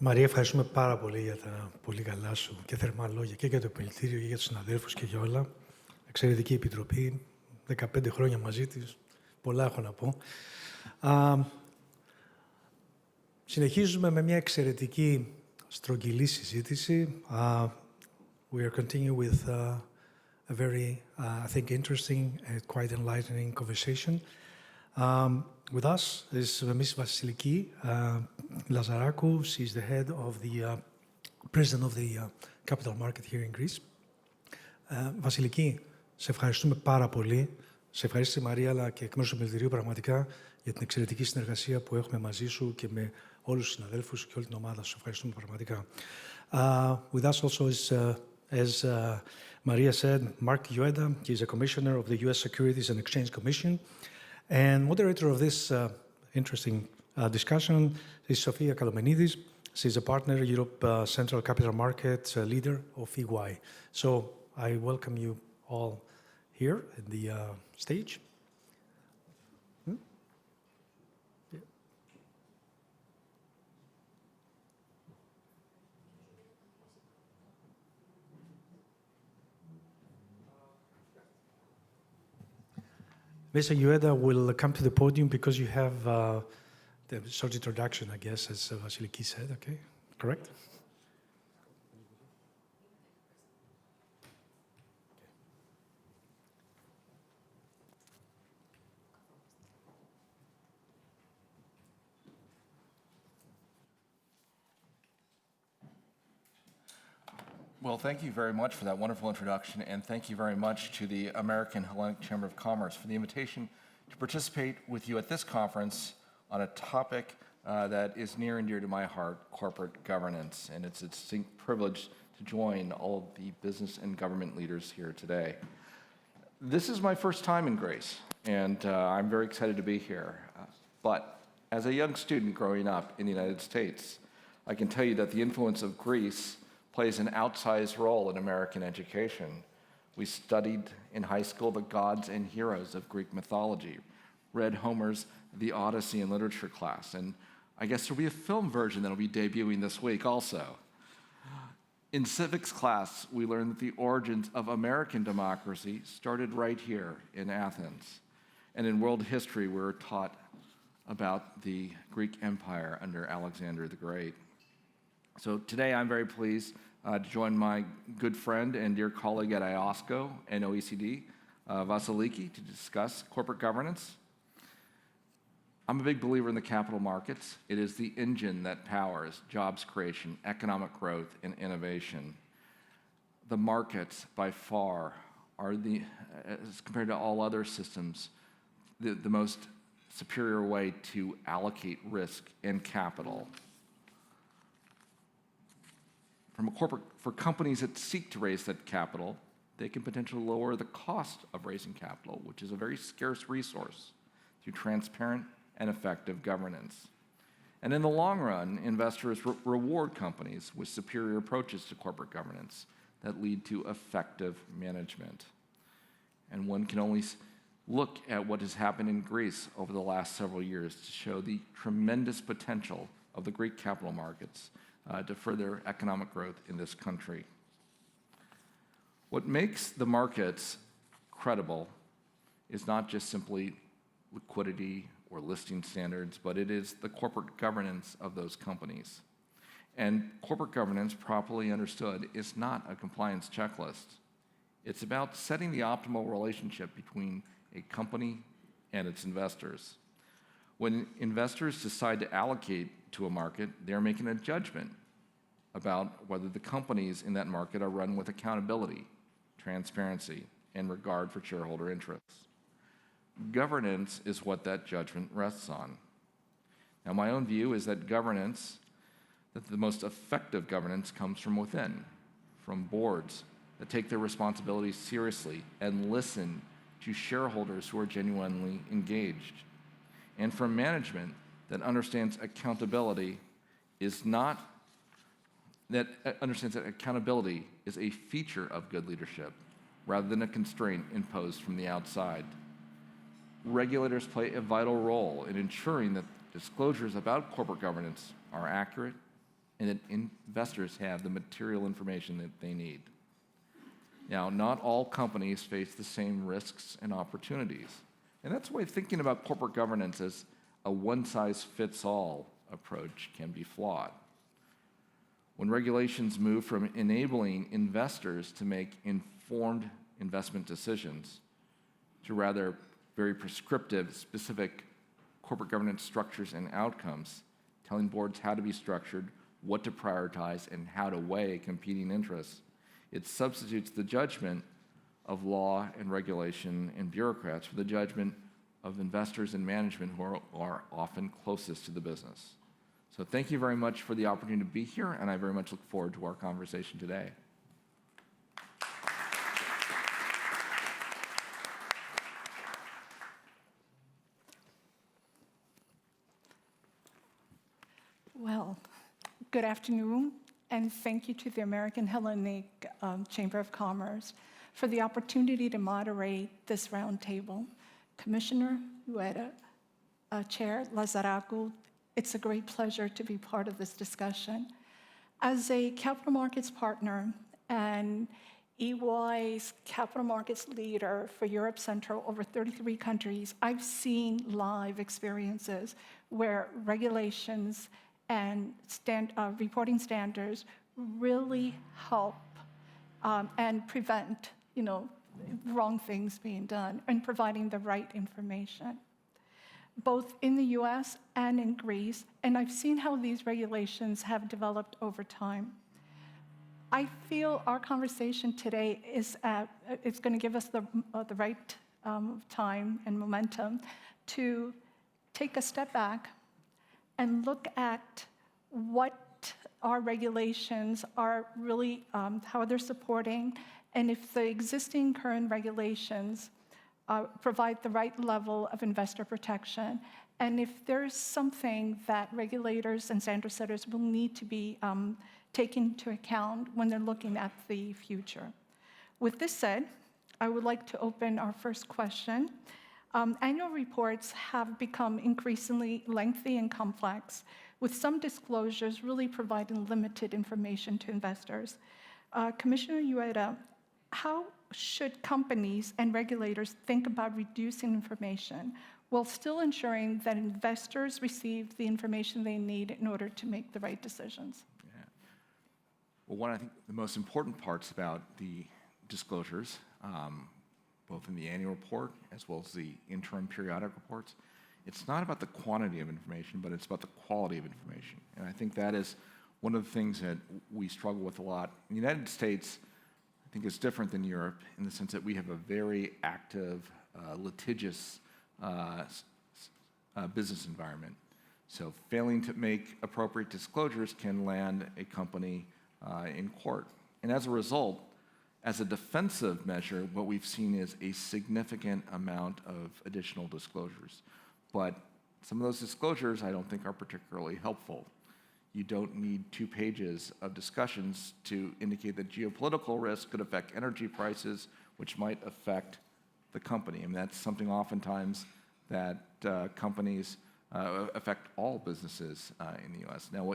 Μαρία, ευχαριστούμε πάρα πολύ για τα πολύ καλά σου και θερμά λόγια και για το επιμελητήριο και για τους συναδέλφους και για όλα. Εξαιρετική επιτροπή, 15 χρόνια μαζί της, πολλά έχω να πω. Συνεχίζουμε με μια εξαιρετική στρογγυλή συζήτηση. We are continuing with a very, I think, interesting and quite enlightening conversation. With us is Ms. Vasiliki Lazarakou. She's the head of the president of the capital market here in Greece. Βασιλική, σε ευχαριστούμε πάρα πολύ. Σε ευχαριστώ, Μαρία, αλλά και εκ μέρους του Επιμελητηρίου πραγματικά για την εξαιρετική συνεργασία που έχουμε μαζί σου και με όλους τους συναδέλφους και όλη την ομάδα σου. Σε ευχαριστούμε πραγματικά. With us also is, as Maria said, Mark Ueda. He is a commissioner of the U.S. Securities and Exchange Commission. And moderator of this interesting discussion is Sofia Kalomenidis. She's a partner, Europe Central Capital Markets leader of EY. So I welcome you all here at the stage. Mr. Ueda will come to the podium because you have the short introduction, I guess, as Vasiliki said, okay? Correct? Well, thank you very much for that wonderful introduction, and thank you very much to the American Hellenic Chamber of Commerce for the invitation to participate with you at this conference on a topic that is near and dear to my heart, corporate governance. And it's a distinct privilege to join all of the business and government leaders here today. This is my first time in Greece, and I'm very excited to be here. But as a young student growing up in the United States, I can tell you that the influence of Greece plays an outsized role in American education. We studied in high school the gods and heroes of Greek mythology, read Homer's The Odyssey in literature class, and I guess there'll be a film version that'll be debuting this week also. In civics class, we learned that the origins of American democracy started right here in Athens. And in world history, we were taught about the Greek Empire under Alexander the Great. So today I'm very pleased to join my good friend and dear colleague at IOSCO and OECD, Vasiliki, to discuss corporate governance. I'm a big believer in the capital markets. It is the engine that powers jobs creation, economic growth, and innovation. The markets, by far, are as compared to all other systems, the most superior way to allocate risk and capital. For companies that seek to raise that capital, they can potentially lower the cost of raising capital, which is a very scarce resource, through transparent and effective governance. And in the long run, investors reward companies with superior approaches to corporate governance that lead to effective management. And one can only look at what has happened in Greece over the last several years to show the tremendous potential of the Greek capital markets to further economic growth in this country. What makes the markets credible is not just simply liquidity or listing standards, but it is the corporate governance of those companies. And corporate governance, properly understood, is not a compliance checklist. It's about setting the optimal relationship between a company and its investors. When investors decide to allocate to a market, they're making a judgment about whether the companies in that market are run with accountability, transparency, and regard for shareholder interests. Governance is what that judgment rests on. Now, my own view is that the most effective governance comes from within, from boards that take their responsibilities seriously and listen to shareholders who are genuinely engaged, and from management that understands that accountability is a feature of good leadership rather than a constraint imposed from the outside. Regulators play a vital role in ensuring that disclosures about corporate governance are accurate and that investors have the material information that they need. Now, not all companies face the same risks and opportunities. And that's why thinking about corporate governance as a one-size-fits-all approach can be flawed. When regulations move from enabling investors to make informed investment decisions to rather very prescriptive, specific corporate governance structures and outcomes, telling boards how to be structured, what to prioritize, and how to weigh competing interests, it substitutes the judgment of law and regulation and bureaucrats for the judgment of investors and management who are often closest to the business. So thank you very much for the opportunity to be here, and I very much look forward to our conversation today. Well, good afternoon, and thank you to the American Hellenic Chamber of Commerce for the opportunity to moderate this roundtable. Commissioner Ueda, Chair Lazaragu, it's a great pleasure to be part of this discussion. As a capital markets partner and EY's capital markets leader for Europe Central over 33 countries, I've seen live experiences where regulations and reporting standards really help and prevent, wrong things being done and providing the right information, both in the US and in Greece. And I've seen how these regulations have developed over time. I feel our conversation today is it's going to give us the right time and momentum to take a step back and look at what our regulations are really, how they're supporting, and if the existing current regulations provide the right level of investor protection, and if there's something that regulators and standard setters will need to be taken into account when they're looking at the future. With this said, I would like to open our first question. Annual reports have become increasingly lengthy and complex, with some disclosures really providing limited information to investors. Commissioner Ueda, how should companies and regulators think about reducing information while still ensuring that investors receive the information they need in order to make the right decisions? Yeah. Well, I think the most important parts about the disclosures, both in the annual report as well as the interim periodic reports, it's not about the quantity of information, but it's about the quality of information. And I think that is one of the things that we struggle with a lot. In the United States, I think it's different than Europe in the sense that we have a very active, litigious business environment. So failing to make appropriate disclosures can land a company in court. And as a result, as a defensive measure, what we've seen is a significant amount of additional disclosures. But some of those disclosures I don't think are particularly helpful. You don't need 2 pages of discussions to indicate that geopolitical risk could affect energy prices, which might affect the company. I mean, that's something oftentimes that companies affect all businesses in the US. Now,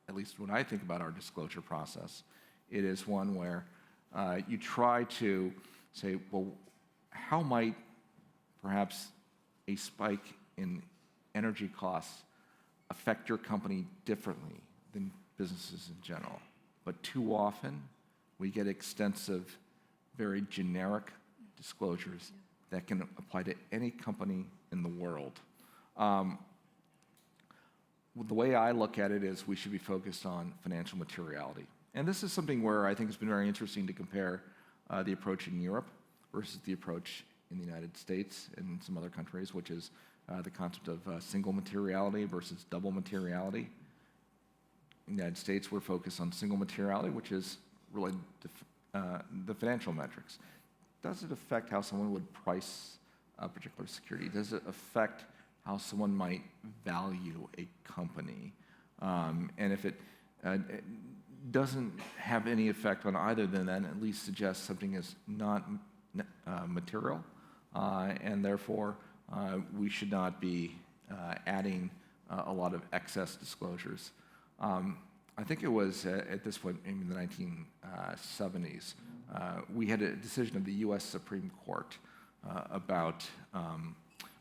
at least when I think about our disclosure process, it is one where you try to say, well, how might perhaps a spike in energy costs affect your company differently than businesses in general? But too often, we get extensive, very generic disclosures that can apply to any company in the world. The way I look at it is we should be focused on financial materiality. And this is something where I think it's been very interesting to compare the approach in Europe versus the approach in the United States and some other countries, which is the concept of single materiality versus double materiality. In the United States, we're focused on single materiality, which is related to the financial metrics. Does it affect how someone would price a particular security? Does it affect how someone might value a company? And if it doesn't have any effect on either, then that at least suggests something is not material, and therefore we should not be adding a lot of excess disclosures. I think it was at this point, maybe in the 1970s, we had a decision of the U.S. Supreme Court about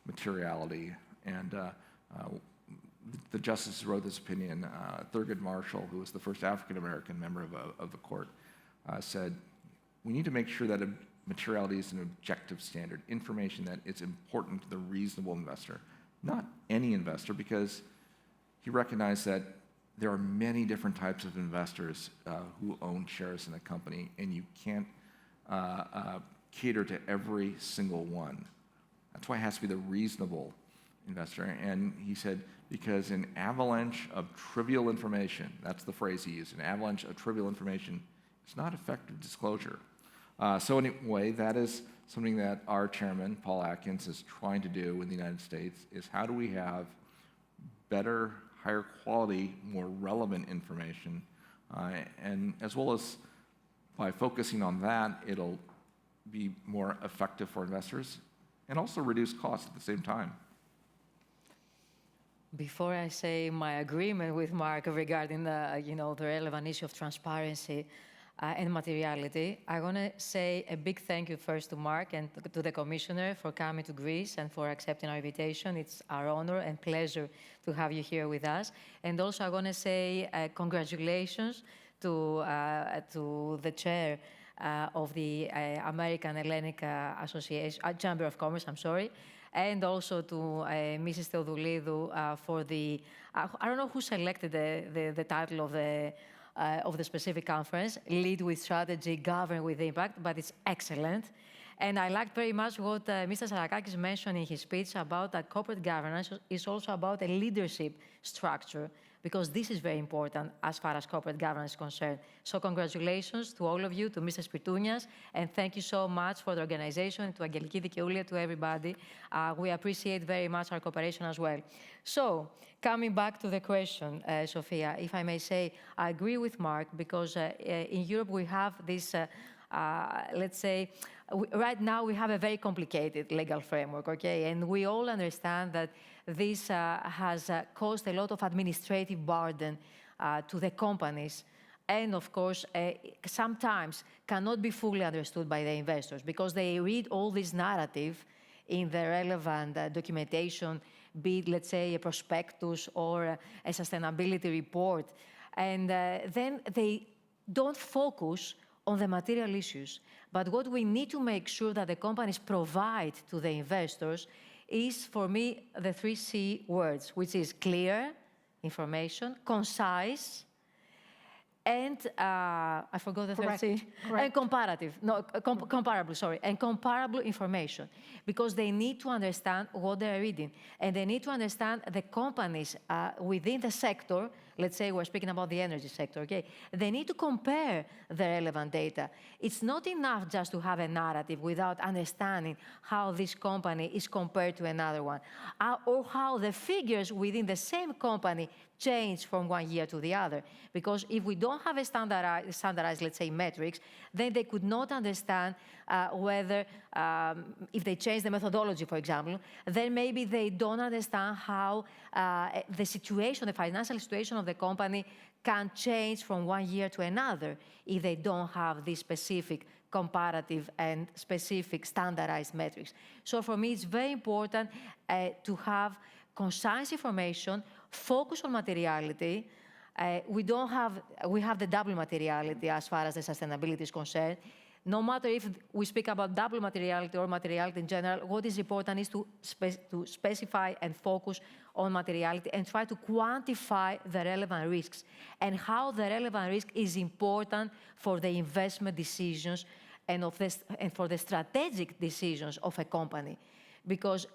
materiality, and the justices wrote this opinion. Thurgood Marshall, who was the first African-American member of the court, said, we need to make sure that materiality is an objective standard, information that is important to the reasonable investor, not any investor, because he recognized that there are many different types of investors who own shares in a company, and you can't cater to every single one. That's why it has to be the reasonable investor. And he said, because an avalanche of trivial information, that's the phrase he used, an avalanche of trivial information, is not effective disclosure. So anyway, that is something that our chairman, Paul Atkins, is trying to do in the United States, is how do we have better, higher quality, more relevant information, and as well as by focusing on that, it'll be more effective for investors and also reduce costs at the same time. Before I say my agreement with Mark regarding the relevant issue of transparency and materiality, I want to say a big thank you first to Mark and to the Commissioner for coming to Greece and for accepting our invitation. It's our honor and pleasure to have you here with us. And also I want to say congratulations to the chair of the American Hellenic Association, Chamber of Commerce, and also to Mrs. Theodoulidou for the, I don't know who selected the title of the specific conference, Lead with Strategy, Govern with Impact, but it's excellent. And I liked very much what Mr. Sarakakis mentioned in his speech about that corporate governance is also about a leadership structure, because this is very important as far as corporate governance is concerned. So congratulations to all of you, to Mr. Spitunias, and thank you so much for the organization, to Angeliki Dikeulia, to everybody. We appreciate very much our cooperation as well. So, coming back to the question, Sophia, if I may say, I agree with Mark, because in Europe we have this, let's say, right now we have a very complicated legal framework, okay? And we all understand that this has caused a lot of administrative burden to the companies, and of course, sometimes cannot be fully understood by the investors, because they read all this narrative in the relevant documentation, be it, let's say, a prospectus or a sustainability report, and then they don't focus on the material issues. But what we need to make sure that the companies provide to the investors is, for me, the 3 C words, which is clear information, concise, and I forgot the third C. And comparative. No, comparable, sorry. And comparable information, because they need to understand what they're reading, and they need to understand the companies within the sector. Let's say we're speaking about the energy sector, okay? They need to compare the relevant data. It's not enough just to have a narrative without understanding how this company is compared to another one, or how the figures within the same company change from one year to the other. Because if we don't have a standardized, let's say, metrics, then they could not understand whether, if they change the methodology, for example, then maybe they don't understand how the situation, the financial situation of the company can change from one year to another if they don't have these specific comparative and specific standardized metrics. So for me, it's very important to have concise information, focus on materiality. We have the double materiality as far as the sustainability is concerned. No matter if we speak about double materiality or materiality in general, what is important is to specify and focus on materiality and try to quantify the relevant risks and how the relevant risk is important for the investment decisions and for the strategic decisions of a company. Because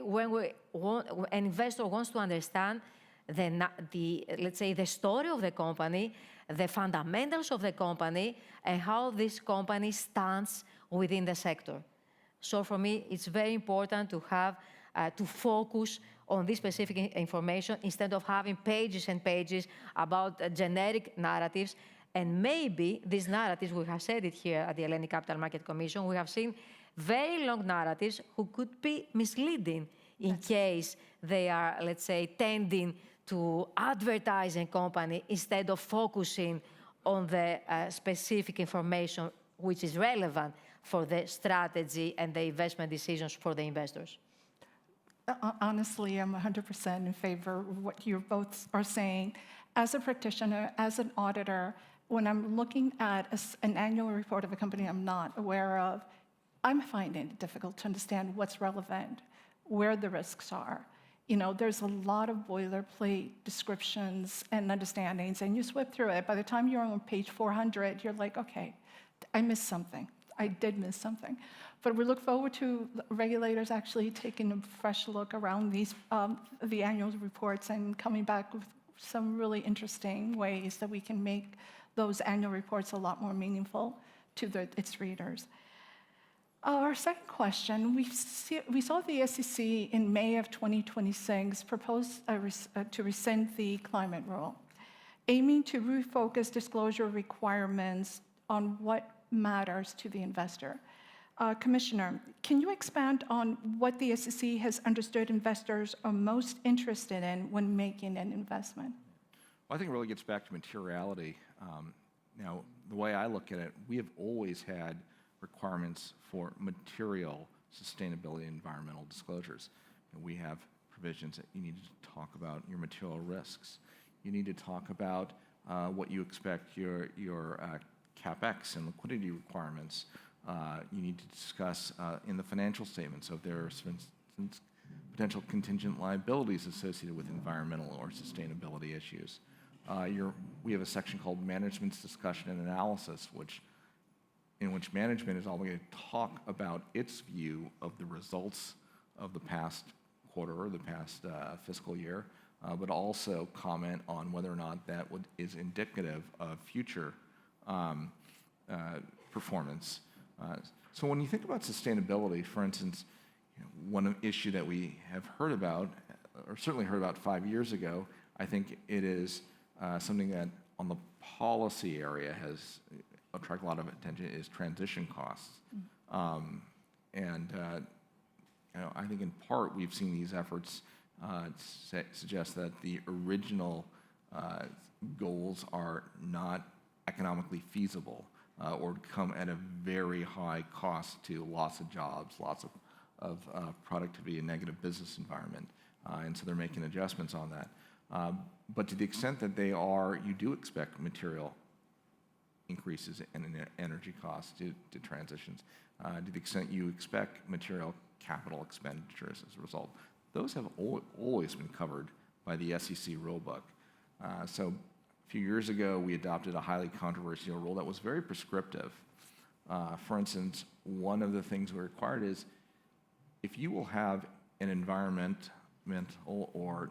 when an investor wants to understand let's say, the story of the company, the fundamentals of the company, and how this company stands within the sector. So for me, it's very important to have, to focus on this specific information instead of having pages and pages about generic narratives. And maybe these narratives, we have said it here at the Hellenic Capital Market Commission, we have seen very long narratives who could be misleading in case they are, let's say, tending to advertise a company instead of focusing on the specific information which is relevant for the strategy and the investment decisions for the investors. Honestly, I'm 100% in favor of what you both are saying. As a practitioner, as an auditor, when I'm looking at an annual report of a company I'm not aware of, I'm finding it difficult to understand what's relevant, where the risks are. You know, there's a lot of boilerplate descriptions and understandings, and you swip through it. By the time you're on page 400, you're like, okay, I missed something. I did miss something. But we look forward to regulators actually taking a fresh look around these, the annual reports and coming back with some really interesting ways that we can make those annual reports a lot more meaningful to its readers. Our second question, we saw the SEC in May of 2026 propose to rescind the climate rule, aiming to refocus disclosure requirements on what matters to the investor. Commissioner, can you expand on what the SEC has understood investors are most interested in when making an investment? Well, I think it really gets back to materiality. Now, the way I look at it, we have always had requirements for material sustainability and environmental disclosures. And we have provisions that you need to talk about your material risks. You need to talk about what you expect your CapEx and liquidity requirements. You need to discuss in the financial statements if there are, for instance, potential contingent liabilities associated with environmental or sustainability issues. We have a section called Management's Discussion and Analysis, in which management is obligated to talk about its view of the results of the past quarter or the past fiscal year, but also comment on whether or not that is indicative of future performance. So when you think about sustainability, for instance, one issue that we have heard about, or certainly heard about 5 years ago, I think it is something that on the policy area has attracted a lot of attention, is transition costs. I think in part we've seen these efforts suggest that the original goals are not economically feasible or come at a very high cost to loss of jobs, loss of productivity, and negative business environment. And so they're making adjustments on that. But to the extent that they are, you do expect material increases in energy costs to transitions. To the extent you expect material capital expenditures as a result. Those have always been covered by the SEC rulebook. So a few years ago, we adopted a highly controversial rule that was very prescriptive. For instance, one of the things we required is if you will have an environmental or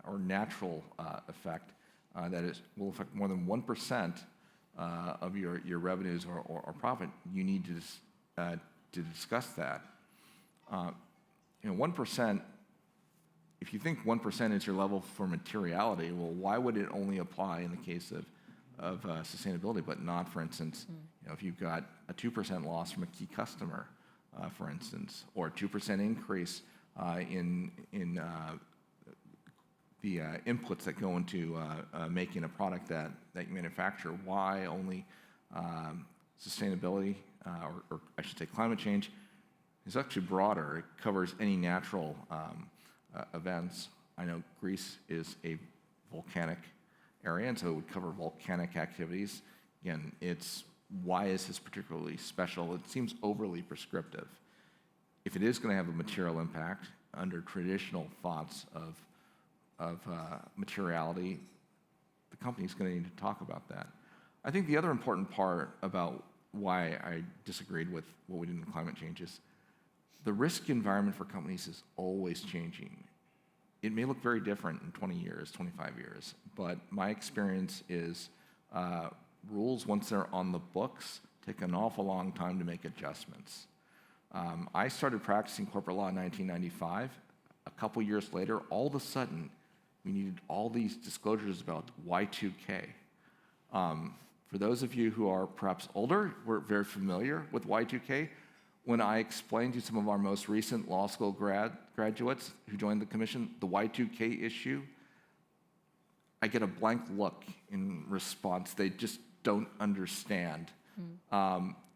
or natural effect that will affect more than 1% of your revenues or profit, you need to discuss that. 1%. If you think 1% is your level for materiality, well, why would it only apply in the case of sustainability, but not, for instance, if you've got a 2% loss from a key customer, for instance, or a 2% increase in the inputs that go into making a product that you manufacture? Why only sustainability, or I should say climate change, is actually broader. It covers any natural events. I know Greece is a volcanic area, and so it would cover volcanic activities. Again, why is this particularly special? It seems overly prescriptive. If it is going to have a material impact under traditional thoughts of materiality, the company's going to need to talk about that. I think the other important part about why I disagreed with what we did in climate change is the risk environment for companies is always changing. It may look very different in 20 years, 25 years, but my experience is rules, once they're on the books, take an awful long time to make adjustments. I started practicing corporate law in 1995. A couple years later, all of a sudden, we needed all these disclosures about Y2K. For those of you who are perhaps older, we're very familiar with Y2K. when I explained to some of our most recent law school graduates who joined the commission the Y2K issue, I get a blank look in response. They just don't understand.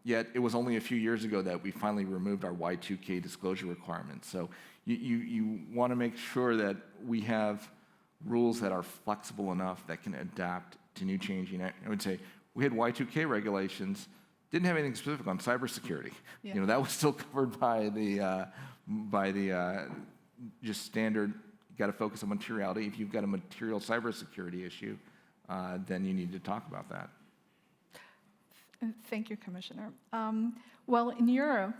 Yet it was only a few years ago that we finally removed our Y2K disclosure requirements. So you want to make sure that we have rules that are flexible enough that can adapt to new changing. I would say we had Y2K regulations, didn't have anything specific on cybersecurity. Yeah. You know, that was still covered by the just standard. You got to focus on materiality. If you've got a material cybersecurity issue, then you need to talk about that. Thank you, Commissioner. Well, in Europe,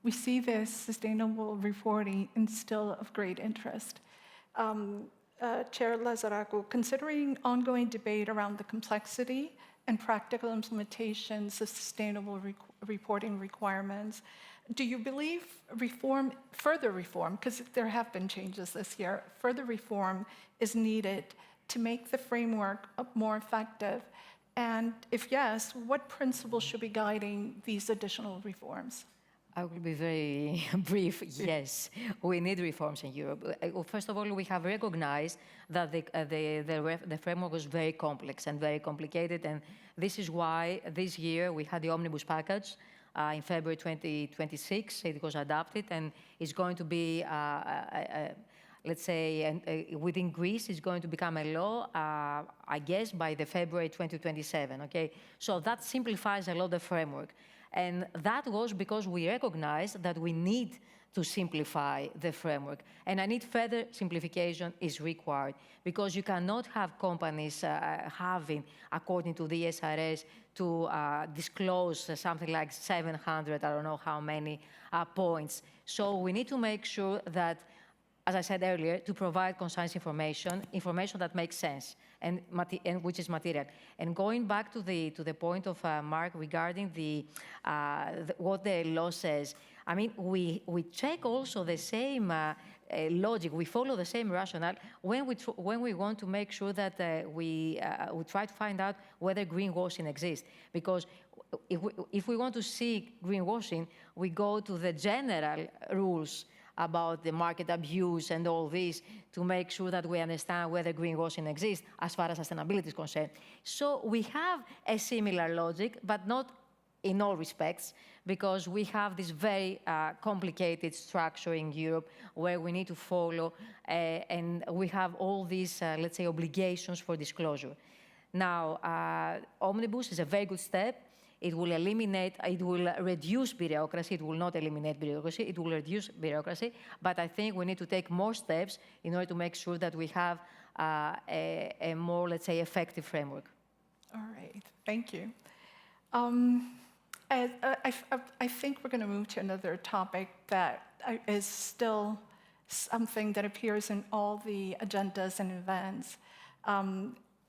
we see this sustainable reporting and still of great interest. Chair Lazaraco, considering ongoing debate around the complexity and practical implementations of sustainable reporting requirements, do you believe further reform, because there have been changes this year, further reform is needed to make the framework more effective? And if yes, what principles should be guiding these additional reforms? I will be very brief. Yes, we need reforms in Europe. First of all, we have recognized that the framework was very complex and very complicated, and this is why this year we had the omnibus package. In February 2026, it was adopted, and it's going to be, let's say, within Greece, it's going to become a law, I guess, by the February 2027, okay? So that simplifies a lot the framework. And that was because we recognized that we need to simplify the framework. And I need further simplification is required, because you cannot have companies having, according to the SRS, to disclose something like 700, I don't know how many points. So we need to make sure that, as I said earlier, to provide concise information that makes sense and which is material. And going back to the point of Mark regarding what the law says, I mean, we check also the same logic. We follow the same rationale when we want to make sure that we try to find out whether greenwashing exists. Because if we want to see greenwashing, we go to the general rules about the market abuse and all this to make sure that we understand whether greenwashing exists as far as sustainability is concerned. So we have a similar logic, but not in all respects, because we have this very complicated structure in Europe where we need to follow, and we have all these, let's say, obligations for disclosure. Now, Omnibus is a very good step. It will reduce bureaucracy. It will not eliminate bureaucracy. It will reduce bureaucracy. But I think we need to take more steps in order to make sure that we have a more, let's say, effective framework. All right, thank you. I think we're going to move to another topic that is still something that appears in all the agendas and events.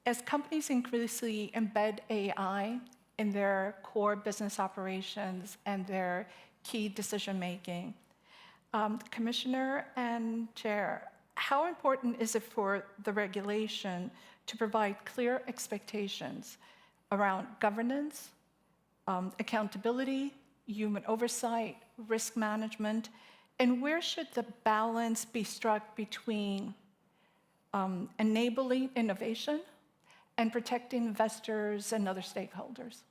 As companies increasingly embed AI in their core business operations and their key decision-making. Commissioner and Chair, how important is it for the regulation to provide clear expectations around governance, accountability, human oversight, risk management, and where should the balance be struck between enabling innovation and protecting investors and other stakeholders?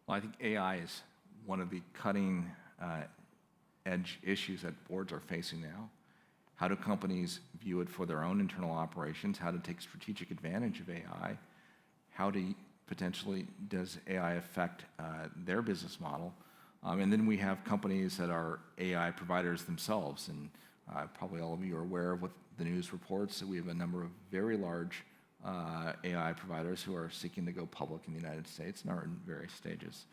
Well, I think AI is one of the cutting edge issues that boards are facing now. How do companies view it for their own internal operations? How to take strategic advantage of AI? How potentially does AI affect their business model? And then we have companies that are AI providers themselves. And probably all of you are aware of what the news reports that we have a number of very large AI providers who are seeking to go public in the United States and are in various stages.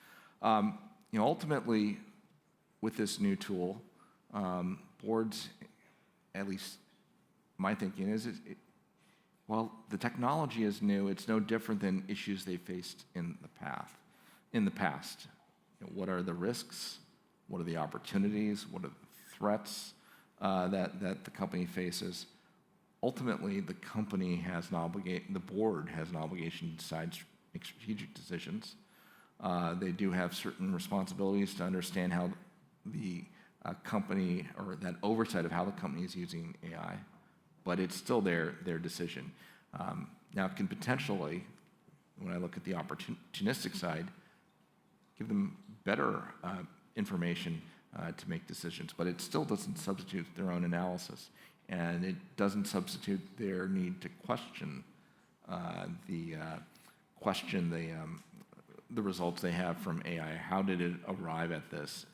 Ultimately, with this new tool, boards, at least my thinking is, while the technology is new, it's no different than issues they faced in the past. What are the risks? What are the opportunities? What are the threats that the company faces? Ultimately, the company has an obligation, the board has an obligation to decide, make strategic decisions. They do have certain responsibilities to understand how the company, or that oversight of how the company is using AI, but it's still their decision. Now, it can potentially, when I look at the opportunistic side, give them better information to make decisions, but it still doesn't substitute their own analysis, and it doesn't substitute their need to question the results they have from AI. How did it arrive at this?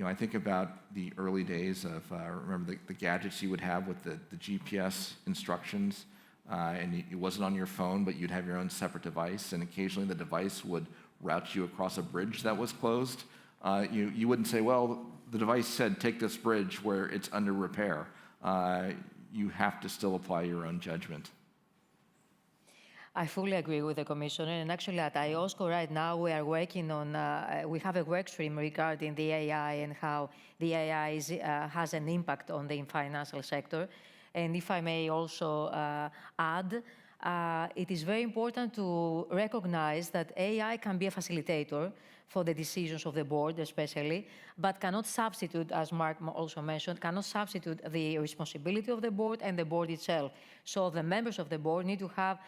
I think about the early days of, remember the gadgets you would have with the GPS instructions, and it wasn't on your phone, but you'd have your own separate device, and occasionally the device would route you across a bridge that was closed. You wouldn't say, well, the device said take this bridge where it's under repair. You have to still apply your own judgment. I fully agree with the Commissioner, and actually at IOSCO right now we are working on, we have a work stream regarding the AI and how the AI has an impact on the financial sector. And if I may also add, it is very important to recognize that AI can be a facilitator for the decisions of the board especially, but cannot substitute, as Mark also mentioned, cannot substitute the responsibility of the board and the board itself. So the members of the board need to have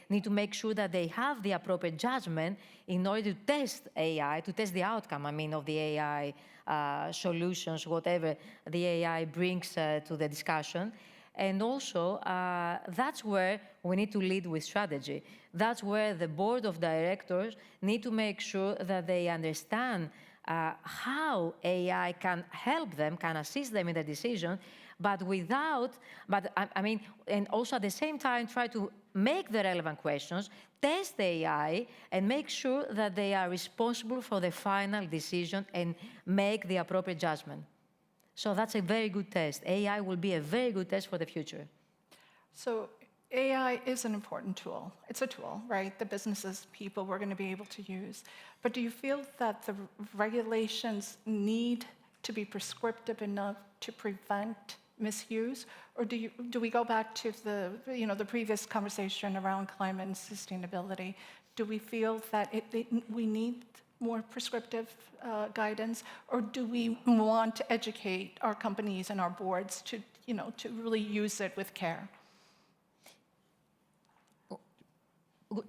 need to make sure that they have the appropriate judgment in order to test AI, to test the outcome, of the AI solutions, whatever the AI brings to the discussion. And also, that's where we need to lead with strategy. That's where the board of directors need to make sure that they understand how AI can help them, can assist them in the decision, and also at the same time try to make the relevant questions, test the AI, and make sure that they are responsible for the final decision and make the appropriate judgment. So that's a very good test. AI will be a very good test for the future. So AI is an important tool. It's a tool, right? The businesses, people, we're going to be able to use. But do you feel that the regulations need to be prescriptive enough to prevent misuse? Or do we go back to the previous conversation around climate and sustainability? Do we feel that we need more prescriptive guidance, or do we want to educate our companies and our boards to really use it with care?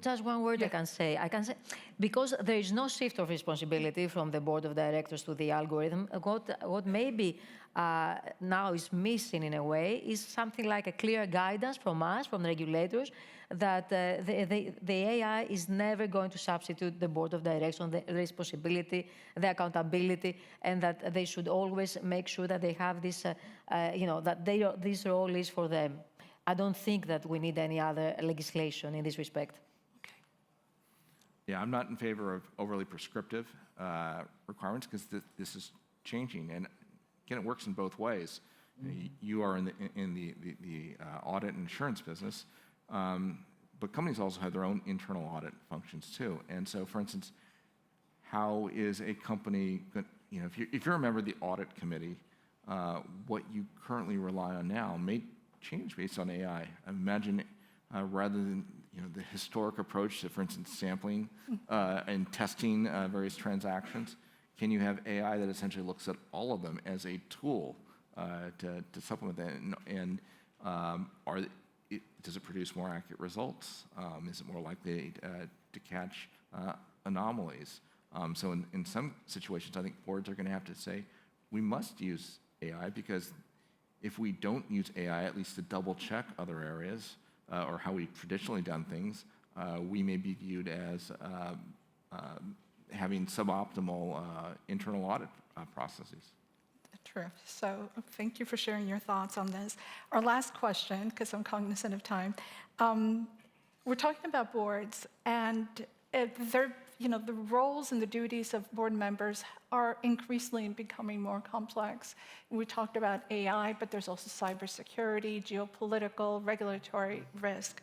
Just one word. Yeah. I can say, because there is no shift of responsibility from the board of directors to the algorithm, what maybe now is missing in a way is something like a clear guidance from us, from the regulators, that the AI is never going to substitute the board of directors, the responsibility, the accountability, and that they should always make sure that they have this, that this role is for them. I don't think that we need any other legislation in this respect. Yeah, I'm not in favor of overly prescriptive requirements, because this is changing, and again, it works in both ways. You are in the audit and insurance business, but companies also have their own internal audit functions too. And so, for instance, how is a company, if you're a member of the audit committee, what you currently rely on now may change based on AI. Imagine rather than the historic approach to, for instance, sampling and testing various transactions, can you have AI that essentially looks at all of them as a tool to supplement that? And does it produce more accurate results? Is it more likely to catch anomalies? So in some situations, I think boards are going to have to say, we must use AI, because if we don't use AI, at least to double check other areas or how we've traditionally done things, we may be viewed as having suboptimal internal audit processes. True. So thank you for sharing your thoughts on this. Our last question, because I'm cognizant of time. We're talking about boards, and the roles and the duties of board members are increasingly becoming more complex. We talked about AI, but there's also cybersecurity, geopolitical, regulatory risk.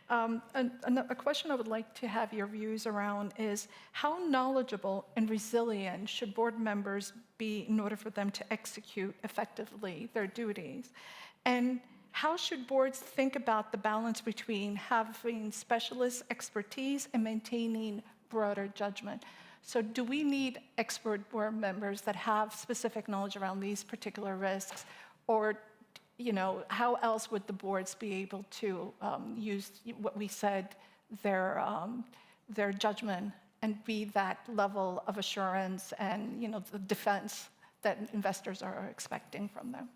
A question I would like to have your views around is, how knowledgeable and resilient should board members be in order for them to execute effectively their duties? And how should boards think about the balance between having specialist expertise and maintaining broader judgment? So do we need expert board members that have specific knowledge around these particular risks? Or, how else would the boards be able to use what we said, their judgment, and be that level of assurance and, the defense that investors are expecting from them?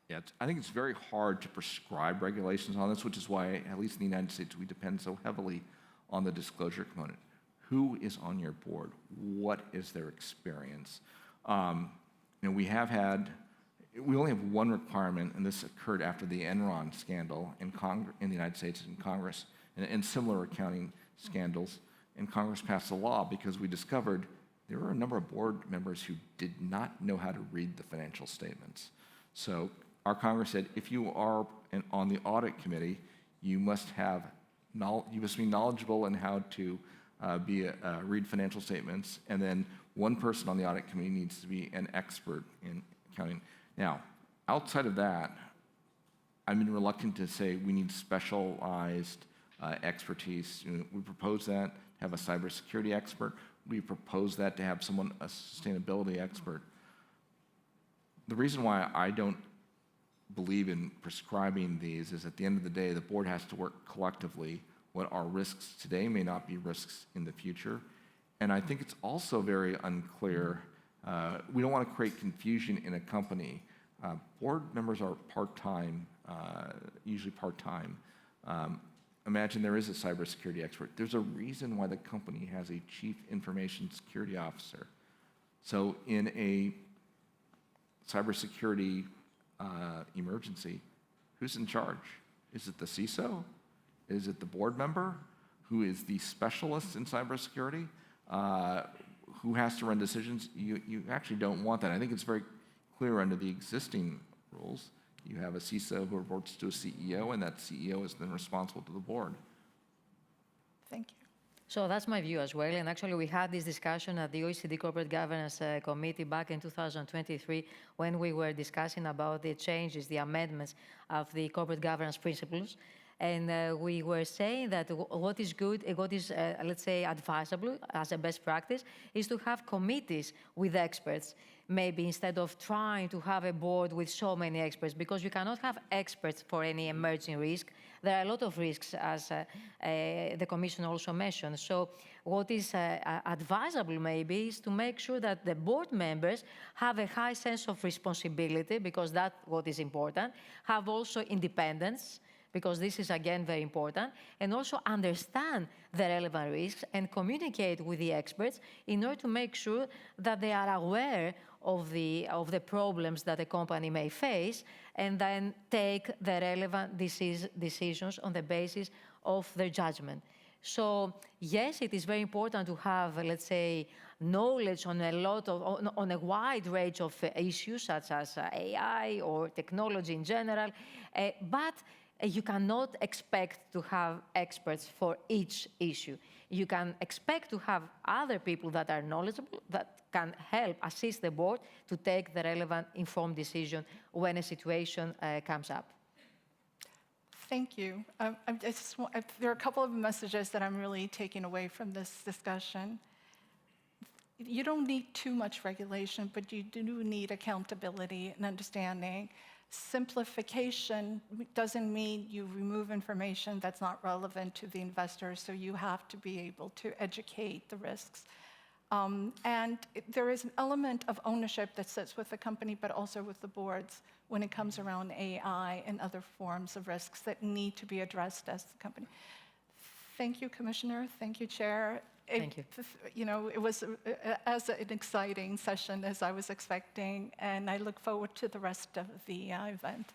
Yeah, I think it's very hard to prescribe regulations on this, which is why, at least in the United States, we depend so heavily on the disclosure component. Who is on your board? What is their experience? We only have one requirement, and this occurred after the Enron scandal in the United States and Congress, and similar accounting scandals. And Congress passed a law because we discovered there were a number of board members who did not know how to read the financial statements. So our Congress said, if you are on the audit committee, you must be knowledgeable in how to read financial statements, and then one person on the audit committee needs to be an expert in accounting. Now, outside of that, I've been reluctant to say we need specialized expertise. We propose that, have a cybersecurity expert. We propose that to have a sustainability expert. The reason why I don't believe in prescribing these is at the end of the day, the board has to work collectively. What are risks today may not be risks in the future. And I think it's also very unclear. We don't want to create confusion in a company. Board members are part-time, usually part-time. Imagine there is a cybersecurity expert. There's a reason why the company has a chief information security officer. So in a cybersecurity emergency, who's in charge? Is it the CISO? Is it the board member who is the specialist in cybersecurity, who has to run decisions? You actually don't want that. I think it's very clear under the existing rules. You have a CISO who reports to a CEO, and that CEO is then responsible to the board. Thank you. So that's my view as well. And actually, we had this discussion at the OECD Corporate Governance Committee back in 2023 when we were discussing about the changes, the amendments of the corporate governance principles. And we were saying that what is good, what is, let's say, advisable as a best practice is to have committees with experts, maybe instead of trying to have a board with so many experts, because you cannot have experts for any emerging risk. There are a lot of risks, as the Commission also mentioned. So what is advisable maybe is to make sure that the board members have a high sense of responsibility, because that's what is important, have also independence, because this is, again, very important, and also understand the relevant risks and communicate with the experts in order to make sure that they are aware of the problems that a company may face, and then take the relevant decisions on the basis of their judgment. So, yes, it is very important to have, let's say, knowledge on a wide range of issues, such as AI or technology in general, but you cannot expect to have experts for each issue. You can expect to have other people that are knowledgeable, that can help assist the board to take the relevant informed decision when a situation comes up. Thank you. There are a couple of messages that I'm really taking away from this discussion. You don't need too much regulation, but you do need accountability and understanding. Simplification doesn't mean you remove information that's not relevant to the investors, so you have to be able to educate the risks. And there is an element of ownership that sits with the company, but also with the boards when it comes around AI and other forms of risks that need to be addressed as the company. Thank you, Commissioner. Thank you, Chair. Thank you. It was as an exciting session as I was expecting, and I look forward to the rest of the event.